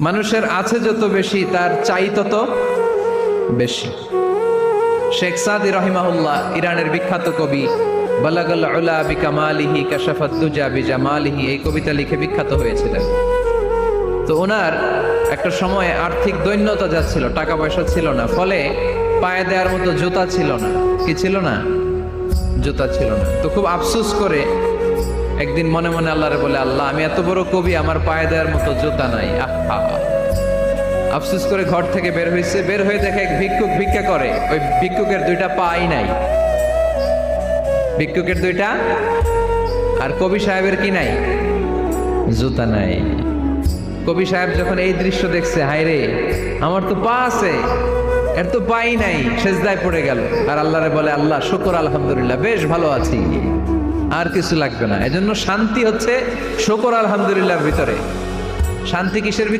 মানুষের আছে যত বেশি তার চাই তত বেশি। শেখ সাদি রহিমাহুল্লাহ, ইরানের বিখ্যাত কবি, বালাগাল উলা বিকামালিহি কাশাফাত দুজা বিজামালিহি, এই কবিতা লিখে বিখ্যাত হয়েছিলেন। তো ওনার একটা সময়ে আর্থিক দৈন্যতা যাচ্ছিল, টাকা পয়সা ছিল না, ফলে পায়ে দেওয়ার মতো জুতা ছিল না। কি ছিল না? জুতা ছিল না। তো খুব আফসোস করে একদিন মনে মনে আল্লাহরে বলে, আল্লাহ আমি এত বড় কবি, আমার পায়ে দেওয়ার মতো জুতা নাই। আফসোস করে ঘর থেকে বের হয়েছে, বের হয়ে দেখে এক ভিক্ষুক ভিক্ষা করে, ওই ভিক্ষুকের দুইটা পাই নাই, ভিক্ষুকের দুইটা, আর কবি সাহেবের কি নাই? জুতা নাই। কবি সাহেব যখন এই দৃশ্য দেখছে, হায় রে আমার তো পা আছে, এর তো পাই নাই, সেজদায় পড়ে গেল আর আল্লাহরে বলে, আল্লাহ শুকর আলহামদুলিল্লাহ, বেশ ভালো আছি, আর কিছু লাগবে না। এজন্য শান্তি হচ্ছে শুকর আলহামদুলিল্লাহর ভিতরে। শান্তি কিসের ভিতরে?